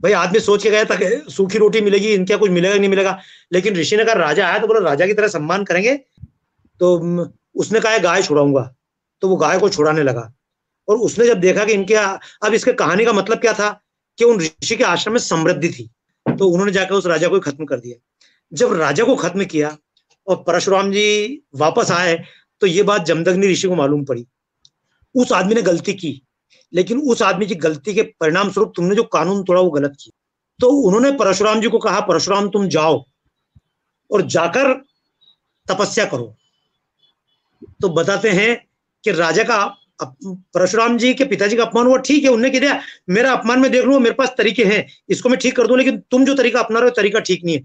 भाई आदमी सोच के गया था कि सूखी रोटी मिलेगी, इनके कुछ मिलेगा नहीं मिलेगा, लेकिन ऋषि ने कहा राजा आया तो बोला राजा की तरह सम्मान करेंगे। तो उसने कहा गाय छुड़ाऊंगा, तो वो गाय को छुड़ाने लगा। और उसने जब देखा कि अब इसके कहानी का मतलब क्या था कि उन ऋषि के आश्रम में समृद्धि थी, तो उन्होंने जाकर उस राजा को खत्म कर दिया। जब राजा को खत्म किया और परशुराम जी वापस आए, तो ये बात जमदग्नि ऋषि को मालूम पड़ी। उस आदमी ने गलती की, लेकिन उस आदमी की गलती के परिणाम स्वरूप तुमने जो कानून तोड़ा वो गलत किया। तो उन्होंने परशुराम जी को कहा परशुराम तुम जाओ और जाकर तपस्या करो। तो बताते हैं कि राजा का परशुराम जी के पिताजी का अपमान हुआ, ठीक है, उन्होंने कह दिया मेरा अपमान में देख लो, मेरे पास तरीके हैं, इसको मैं ठीक कर दूं, लेकिन तुम जो तरीका अपना रहे हो तरीका ठीक नहीं है।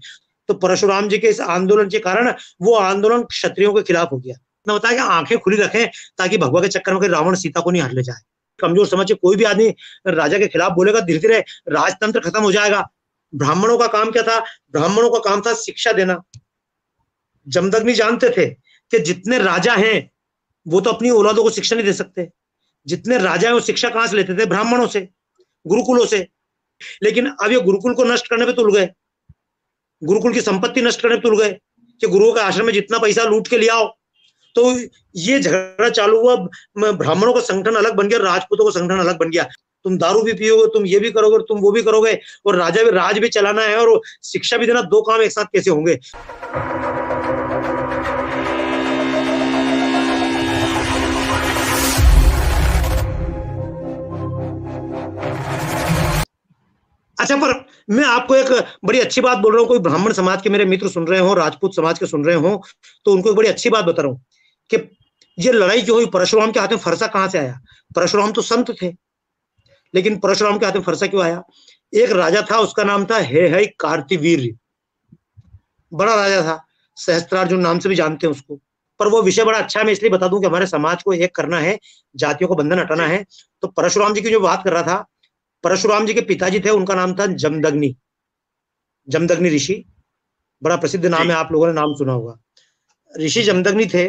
तो परशुराम जी के इस आंदोलन के कारण वो आंदोलन क्षत्रियों के खिलाफ हो गया। मैं बताया कि आंखें खुली रखें ताकि भगवा के चक्कर में रावण सीता को नहीं हर ले जाए। कमजोर समझ के कोई भी आदमी राजा के खिलाफ बोलेगा, धीरे धीरे राजतंत्र खत्म हो जाएगा। ब्राह्मणों का काम क्या था? ब्राह्मणों का काम था शिक्षा देना। जमदग्नि जानते थे कि जितने राजा हैं वो तो अपनी औलादों को शिक्षा नहीं दे सकते। जितने राजा हैं वो शिक्षा कहां से लेते थे? ब्राह्मणों से, गुरुकुलों से। लेकिन अब ये गुरुकुल को नष्ट करने पे तुल गए, गुरुकुल की संपत्ति नष्ट करने पे तुल गए कि गुरुओं के आश्रम में जितना पैसा लूट के ले आओ। तो ये झगड़ा चालू हुआ, ब्राह्मणों का संगठन अलग बन गया, राजपूतों का संगठन अलग बन गया। तुम दारू भी पियोगे, तुम ये भी करोगे, तुम वो भी करोगे, और राज भी चलाना है और शिक्षा भी देना, दो काम एक साथ कैसे होंगे? अच्छा, पर मैं आपको एक बड़ी अच्छी बात बोल रहा हूँ, कोई ब्राह्मण समाज के मेरे मित्र सुन रहे हो, राजपूत समाज के सुन रहे हो, तो उनको एक बड़ी अच्छी बात बता रहा हूँ कि ये लड़ाई जो हुई, परशुराम के हाथ में फरसा कहां से आया? परशुराम तो संत थे, लेकिन परशुराम के हाथ में फरसा क्यों आया? एक राजा था, उसका नाम था हेहय कार्तिवीर्य, बड़ा राजा था, सहस्त्रार्जुन नाम से भी जानते हैं उसको। पर वो विषय बड़ा अच्छा है, मैं इसलिए बता दूं कि हमारे समाज को एक करना है, जातियों को बंधन हटाना है। तो परशुराम जी की जो बात कर रहा था, परशुराम जी के पिताजी थे, उनका नाम था जमदग्नि, जमदग्नि ऋषि, बड़ा प्रसिद्ध नाम है, आप लोगों ने नाम सुना होगा। ऋषि जमदग्नि थे।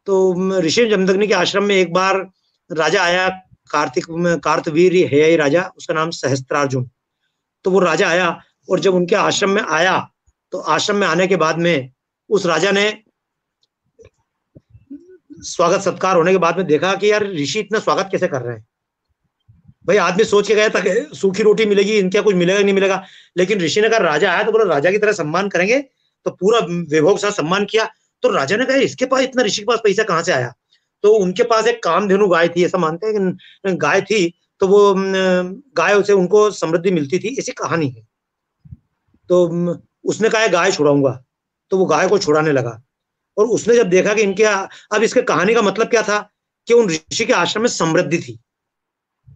तो ऋषि जमदग्नि के आश्रम में एक बार राजा आया, कार्तवीर्य है राजा, उसका नाम सहस्त्रार्जुन। तो वो राजा आया, और जब उनके आश्रम में आया, तो आश्रम में आने के बाद में उस राजा ने स्वागत सत्कार होने के बाद में देखा कि यार ऋषि इतना स्वागत कैसे कर रहे हैं। भाई आदमी सोच के गया था कि सूखी रोटी मिलेगी, इनके कुछ मिलेगा नहीं मिलेगा, लेकिन ऋषि ने कहा राजा आया तो बोला राजा की तरह सम्मान करेंगे। तो पूरा वैभव के साथ सम्मान किया। तो राजा ने कहा इसके पास इतना, ऋषि के पास पैसा कहां से आया? तो उनके पास एक कामधेनु गाय थी, ऐसा मानते हैं कि गाय थी, तो वो गाय से उनको समृद्धि मिलती थी, ऐसी कहानी है। तो उसने कहा गाय छुड़ाऊंगा, तो वो गाय को छुड़ाने लगा। और उसने जब देखा कि अब इसके कहानी का मतलब क्या था कि उन ऋषि के आश्रम में समृद्धि थी,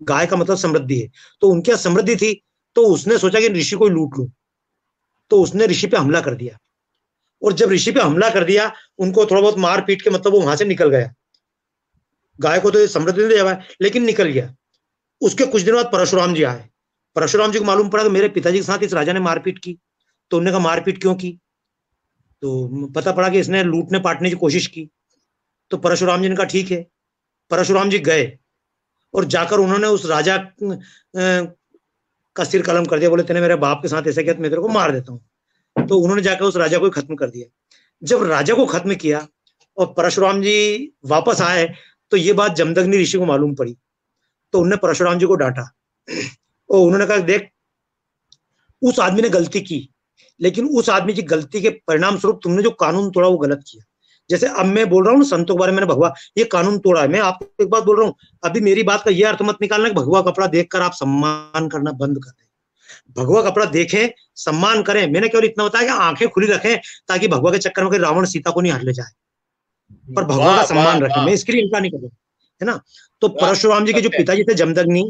गाय का मतलब समृद्धि है, तो उनके यहाँ समृद्धि थी। तो उसने सोचा कि ऋषि को लूट लूं, तो उसने ऋषि पे हमला कर दिया। और जब ऋषि पे हमला कर दिया, उनको थोड़ा बहुत मार पीट के, मतलब वो वहां से निकल गया। गाय को तो समृद्धि नहीं दिया, लेकिन निकल गया। उसके कुछ दिनों बाद परशुराम जी आए। परशुराम जी को मालूम पड़ा कि मेरे पिताजी के साथ इस राजा ने मारपीट की। तो उन्होंने कहा मारपीट क्यों की? तो पता पड़ा कि इसने लूटने पाटने की कोशिश की। तो परशुराम जी ने कहा ठीक है। परशुराम जी गए और जाकर उन्होंने उस राजा का सिर कलम कर दिया, बोले तेने मेरे बाप के साथ ऐसा किया तो मैं तेरे को मार देता हूँ। तो उन्होंने जाकर उस राजा को खत्म कर दिया। जब राजा को खत्म किया और परशुराम जी वापस आए, तो ये बात जमदग्नि ऋषि को मालूम पड़ी। तो उन्होंने परशुराम जी को डांटा और उन्होंने कहा देख, उस आदमी ने गलती की, लेकिन उस आदमी की गलती के परिणाम स्वरूप तुमने जो कानून तोड़ा वो गलत किया। जैसे अब मैं बोल रहा हूँ संतों के बारे में, भगवा ये कानून तोड़ा है, मैं आपको एक बात बोल रहा हूँ, अभी मेरी बात का ये अर्थ मत निकालना कि भगवा कपड़ा देखकर आप सम्मान करना बंद कर दें। भगवा कपड़ा देखें, सम्मान करें। मैंने केवल इतना बताया कि आंखें खुली रखें ताकि भगवा के चक्कर में रावण सीता को नहीं हर ले जाए, पर भगवा का सम्मान रखें। मैं इसके लिए इनकार नहीं कर रहा, है ना। तो परशुराम जी के जो पिताजी थे जमदग्नि,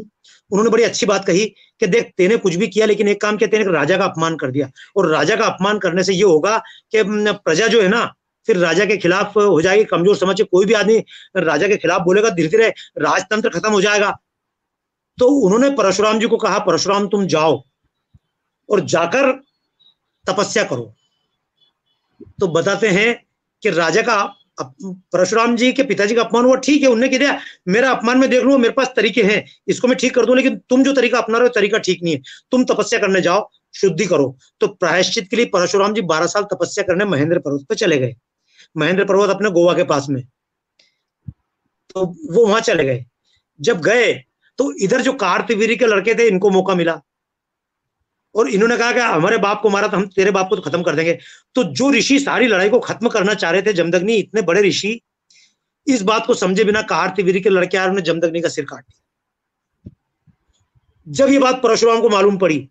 उन्होंने बड़ी अच्छी बात कही कि देख तेने कुछ भी किया, लेकिन एक काम किया, तेने राजा का अपमान कर दिया। और राजा का अपमान करने से ये होगा कि प्रजा जो है ना, फिर राजा के खिलाफ हो जाएगी। कमजोर समझ के कोई भी आदमी राजा के खिलाफ बोलेगा, धीरे धीरे राजतंत्र खत्म हो जाएगा। तो उन्होंने परशुराम जी को कहा परशुराम तुम जाओ और जाकर तपस्या करो। तो बताते हैं कि राजा का अब परशुराम जी के पिताजी का अपमान हुआ, ठीक है, उनने कह दिया मेरा अपमान में देख लो, मेरे पास तरीके हैं, इसको मैं ठीक कर दूं, लेकिन तुम जो तरीका अपना रहे हो तरीका ठीक नहीं है, तुम तपस्या करने जाओ, शुद्धि करो। तो प्रायश्चित के लिए परशुराम जी 12 साल तपस्या करने महेंद्र पर्वत पे चले गए। महेंद्र पर्वत अपने गोवा के पास में, तो वो वहां चले गए। जब गए तो इधर जो कार्तवीर्य के लड़के थे, इनको मौका मिला और इन्होंने कहा कि हमारे बाप को मारा तो हम तेरे बाप को तो खत्म कर देंगे। तो जो ऋषि सारी लड़ाई को खत्म करना चाह रहे थे, जमदग्नि, इतने बड़े ऋषि, इस बात को समझे बिना कार्तवीर्य के लड़के आए, उन्होंने जमदग्नि का सिर काट दिया। जब ये बात परशुराम को मालूम पड़ी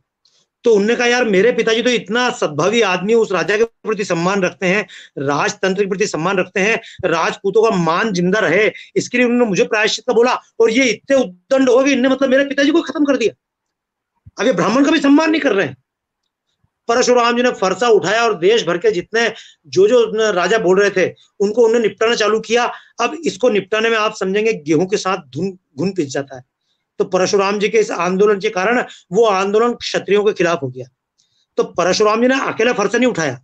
तो उनने कहा यार मेरे पिताजी तो इतना सद्भावी आदमी, उस राजा के प्रति सम्मान रखते हैं, राजतंत्र के प्रति सम्मान रखते हैं, राजपूतों का मान जिंदा रहे, इसके लिए उन्होंने मुझे प्रायश्चित का बोला, और ये इतने उद्दंड हो गए, इनने मतलब मेरे पिताजी को खत्म कर दिया। अब ये ब्राह्मण का भी सम्मान नहीं कर रहे हैं। परशुराम जी ने फरसा उठाया और देश भर के जितने जो जो राजा बोल रहे थे उनको उन्होंने निपटाना चालू किया। अब इसको निपटाने में आप समझेंगे गेहूं के साथ घुन पिस जाता है। तो परशुराम जी के इस आंदोलन के कारण वो आंदोलन क्षत्रियों के खिलाफ हो गया। तो परशुराम जी ने अकेला फरसा नहीं उठाया,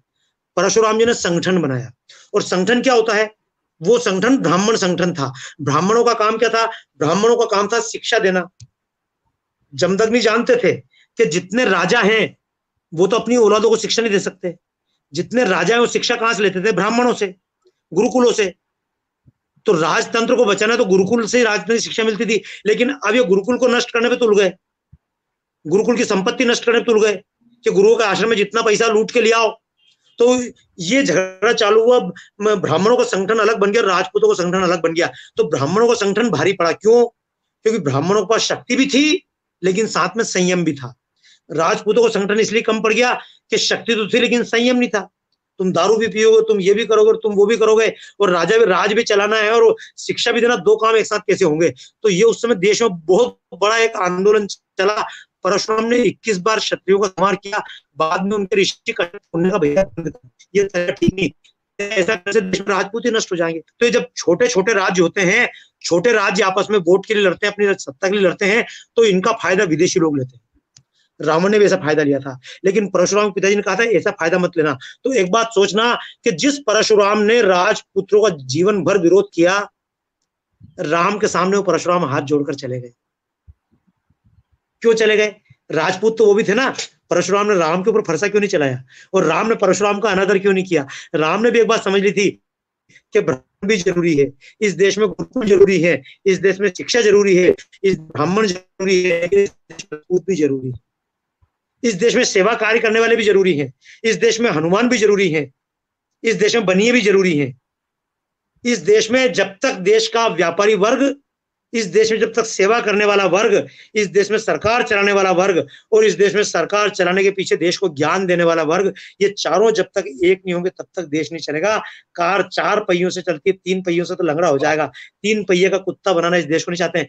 परशुराम जी ने संगठन बनाया। और संगठन क्या होता है? वो संगठन ब्राह्मण संगठन था। ब्राह्मणों का काम क्या था? ब्राह्मणों का काम था शिक्षा देना। जमदग्नि जानते थे कि जितने राजा हैं वो तो अपनी औलादों को शिक्षा नहीं दे सकते। जितने राजा हैं वो शिक्षा कहां से लेते थे? ब्राह्मणों से, गुरुकुलों से। तो राजतंत्र को बचाना तो गुरुकुल से राजनीतिक शिक्षा मिलती थी। लेकिन अब ये गुरुकुल को नष्ट करने पे तुल गए, गुरुकुल की संपत्ति नष्ट करने पे तुल गए कि गुरुओं के आश्रम में जितना पैसा लूट के ले आओ। तो ये झगड़ा चालू हुआ, ब्राह्मणों का संगठन अलग बन गया, राजपूतों का संगठन अलग बन गया। तो ब्राह्मणों का संगठन भारी पड़ा। क्यों? क्योंकि ब्राह्मणों के पास शक्ति भी थी लेकिन साथ में संयम भी था। राजपूतों का संगठन इसलिए कम पड़ गया कि शक्ति तो थी लेकिन संयम नहीं था। तुम दारू भी पियोगे, तुम ये भी करोगे, तुम वो भी करोगे, और राज भी चलाना है और शिक्षा भी देना, दो काम एक साथ कैसे होंगे? तो ये उस समय देश में बहुत बड़ा एक आंदोलन चला। परशुराम ने 21 बार क्षत्रियों का संहार किया। बाद में उनके ऋषि होने का भैया ये ठीक नहीं, ऐसा कैसे देश में राजपूत ही नष्ट हो जाएंगे। तो ये जब छोटे छोटे राज्य होते हैं, छोटे राज्य आपस में वोट के लिए लड़ते हैं, अपनी सत्ता के लिए लड़ते हैं, तो इनका फायदा विदेशी लोग लेते हैं। रावण ने भी ऐसा फायदा लिया था, लेकिन परशुराम के पिताजी ने कहा था ऐसा फायदा मत लेना। तो एक बात सोचना कि जिस परशुराम ने राजपुत्रों का जीवन भर विरोध किया, राम के सामने वो परशुराम हाथ जोड़कर चले गए। क्यों चले गए? राजपूत तो वो भी थे ना। परशुराम ने राम के ऊपर फरसा क्यों नहीं चलाया? और राम ने परशुराम का अनादर क्यों नहीं किया? राम ने भी एक बात समझ ली थी कि ब्राह्मण भी जरूरी है, इस देश में गुरुकुल जरूरी है, इस देश में शिक्षा जरूरी है, इस ब्राह्मण जरूरी है, इस देश में राजपूत भी जरूरी है, इस देश में सेवा कार्य करने वाले भी जरूरी हैं, इस देश में हनुमान भी जरूरी है, इस देश में बनिए भी जरूरी है। इस देश में जब तक देश का व्यापारी वर्ग, इस देश में जब तक सेवा करने वाला वर्ग, इस देश में सरकार चलाने वाला वर्ग, और इस देश में सरकार चलाने के पीछे देश को ज्ञान देने वाला वर्ग, ये चारों जब तक एक नहीं होंगे तब तक देश नहीं चलेगा। कार 4 पहियों से चलती है, 3 पहियों से तो लंगड़ा हो जाएगा। 3 पहिए का कुत्ता बनाना इस देश को नहीं चाहते हैं।